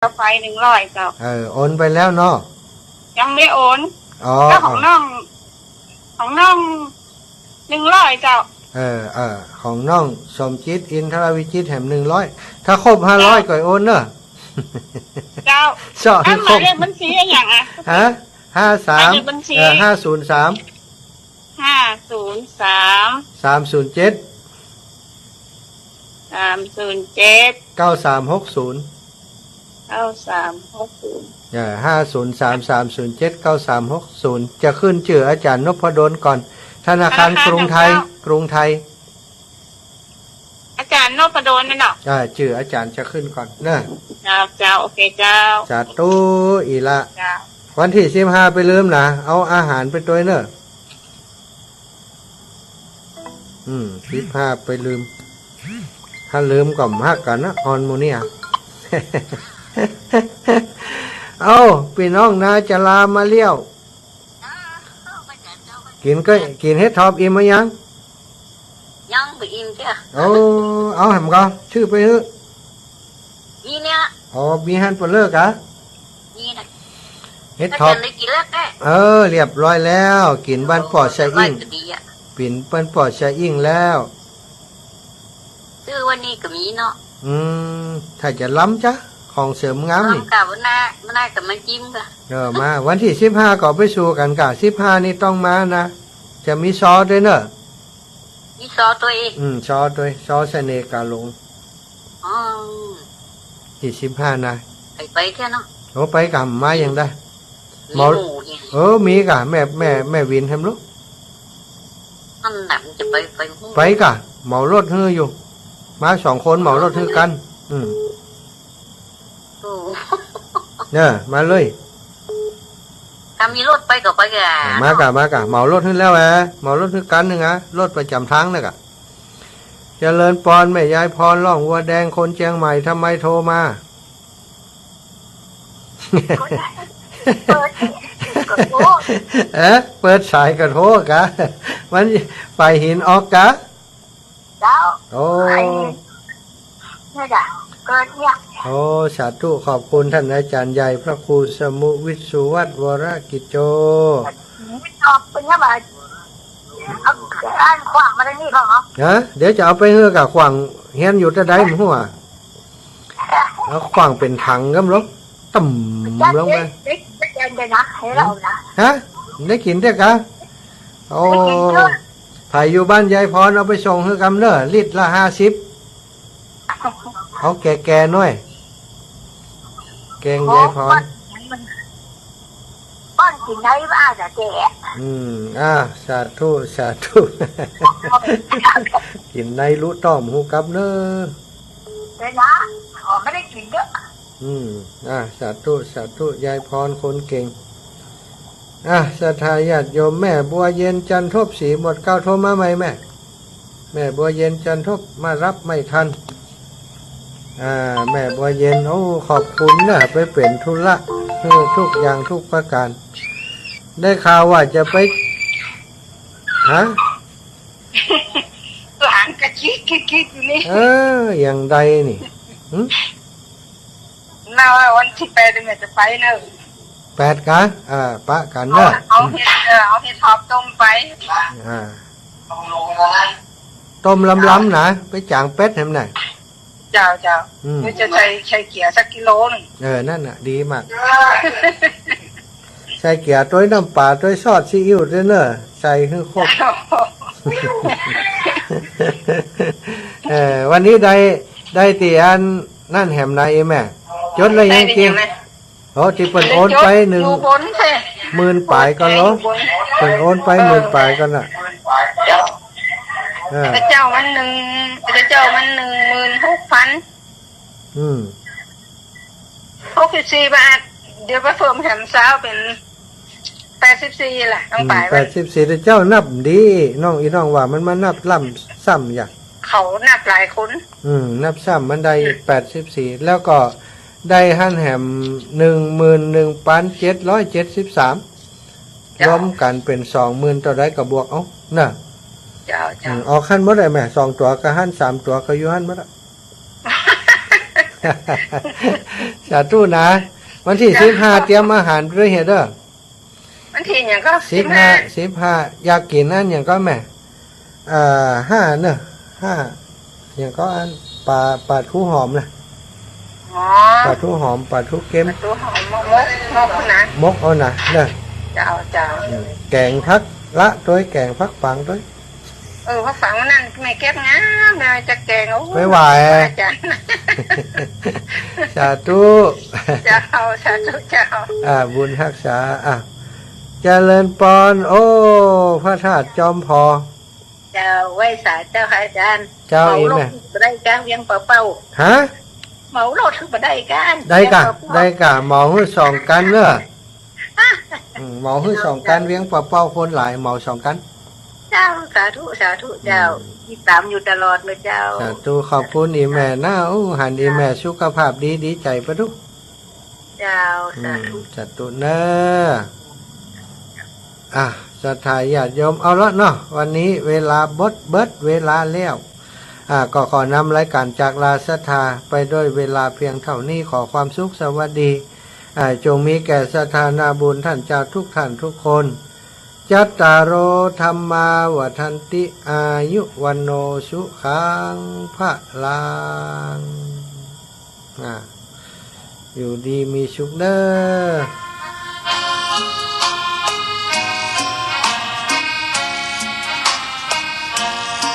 กาไฟ100เจ้าโอนไปแล้วเนาะยังไม่โอนอ๋อก็ของน้อง100เจ้าของน้องสมจิตอินทรวิจิตแห่ง100ถ้าครบ500ก็โอนเนอะเจ้าชอบให้ครบหมายเลขบัญชีอย่างอ่ะฮะ53 503 307 9360 503-307-9360จะขึ้นชื่ออาจารย์นพดลก่อนธนาคารกรุงไทยอาจารย์นพดลนั่นเนาะชื่ออาจารย์จะขึ้นก่อนเนอะเจ้าโอเคเจ้าสาธุอีละวันที่15ไปลืมนะเอาอาหารไปตัวเนอะ15ไปลืมถ้าลืมก็มากกันนะออนโมเนียเอาพี่น้องนาจะลามาเลี้ยวกินให้ทอบอิ่มมั้ยยังไปอิ่มเจ้าเอาแหมก็ชื่อไปเถอะมีเนี่ยมีฮันปลเลิกอะมีนะเฮ็ดทอบเรียบร้อยแล้วกินบ้านปอดชะอิ่งปิ่นบ้านปอดชะอิ่งแล้วซื้อวันนี้ก็มีเนาะถ้าจะล้ำจ้ะของเสริมงามนี่กับวันหน้ากับมาจิ้มกะมาวันที่15ก็ไปสู่กันกะ15นี่ต้องมานะจะมีซอด้วยเนอะมีซอตัวเองซอด้วยซอเสน่ห์กาลงที่15นะไปแค่เนาะไปกับมาอย่างได้หมูมีกะแม่วินทำลูกนั่นแหละจะไปกะเหมารถฮืออยู่มา2คนเหมารถฮือกันเนี่ยมาเลยถ้ามีรถไปก็ไปกะมากะเหมารถขึ้นแล้วเหมารถขึ้นกันหนึ่งรถประจำทางนะกะเจริญปอนแม่ยายพรล่องวัวแดงคนเชียงใหม่ทำไมโทรมาเปิดสายกระโทกกะมันไปหินออกกะโอ้สาธุขอบคุณท่านอาจารย์ใหญ่พระครูสมุวิสุวัฒน์วรกิจโจเป็นยังไงเอาอ่านขวางมาได้นี่พ่อเดี๋ยวจะเอาไปเฮือกับขวางเฮียนอยู่จะได้มั้งหัวแล้วขวางเป็นถังก็มั้งต่ำลงไปได้กินได้กะถ่ายอยู่บ้านยายพรเอาไปส่งเฮือกำเนอลิตรละ50เอาแก่ๆหน่อยแกงยายพรป้อนกินได้บ้างแต่แก่สาธุกินในรู้ต้อมหูกับเนอเดี๋ยวนะไม่ได้กินเยอะสาธุยายพรคนเก่งศรัทธาญาติโยมแม่บัวเย็นจันทบศรีหมด9โทรมาใหม่แม่บัวเย็นจันทบมารับไม่ทันแม่บัวเย็นขอบคุณนะไปเป็นธุระทุกอย่างทุกประการได้ข่าวว่าจะไปหลานกะคิดอยู่นี่อย่างใดนี่น่าวันที่8เนี่ยจะไปเนอะ8กันปะกันเนอะเอาเห็ดทอบต้มไปต้มล้ำๆนะไปจางเป็ดเห็นไหมเจ้ามันจะใช้เกี๊ยวสักกิโลนึงนั่นน่ะดีมากใส่เกี๊ยวตัวน้ำปลาตัวซอสซีอิ๊วด้วยเนอะใส่ให้ครบวันนี้ได้ตีอันนั่นแหมนายแม่จดเลยยังกินที่เปิดโอนไป10,000 ปลายก็แล้วเปิดโอนไป10,000 ปลายกันน่ะเจ้ามัน16,00064 บาทเดี๋ยวไปเพิ่มแถมเช้าเป็น84แหละต้องไป84แต่เจ้านับดีน้องว่ามันมานับล่ำซ้ำอย่างเขานับหลายคนนับซ้ำมันได้84แล้วก็ได้หั่นแหม11,773รวมกันเป็น20,000ต่อได้กับบวกน่ะออกขั้นบ่ได้แม่2ตัวก็หั่น3ตัวก็อยู่หั่นบ่ล่ะ สาธุนะวันที่15เตรียมอาหารด้วยเฮ็ดเด้อ วันที่อย่างก็ 15อยากกินอันอย่างก็แม่5เนอะ5อย่างก็อันปลาทูหอมนะ อ๋อ ปลาทูหอมปลาทูเค็ม ตัวหอมมกนะ มกเอานะเด้อ เจ้า แกงพักละด้วยแกงพักปังด้วย พระฝังนั่นไม่เก็บงามแม่จะแกงโอ้ ไม่ไหว จ้ะ สาธุ เจ้าสาธุเจ้า บุญรักษาเจริญปอนโอ้พระธาตุจอมพอ เจ้าไว้สาเจ้าค่ะอาจารย์ เจ้าอีแม่ ได้การเวียงเป่า ฮะ เหมาโลดถึงมาได้การ ได้กะหมอหื้อสองกันเนอะหมอหื้อสองกันเวียงเป่าคนหลายหมอสองกัน เจ้าสาธุเจ้าที่ตามอยู่ตลอดเลยเจ้า สาธุขอบคุณอีแม่นะหันอีแม่สุขภาพดีใจปะทุก เจ้าสาธุ สาธุเนอะศรัทธาญาติโยมเอาละเนาะวันนี้เวลาเบิดเวลาแล้วก็ขอนำรายการจากลาศรัทธาไปด้วยเวลาเพียงเท่านี้ขอความสุขสวัสดีจงมีแก่ศรัทธานาบุญท่านเจ้าทุกท่านทุกคนจัตตารโอธรรมาวัฏันติอายุวันโนสุขังพระลังอยู่ดีมีสุขเด้อ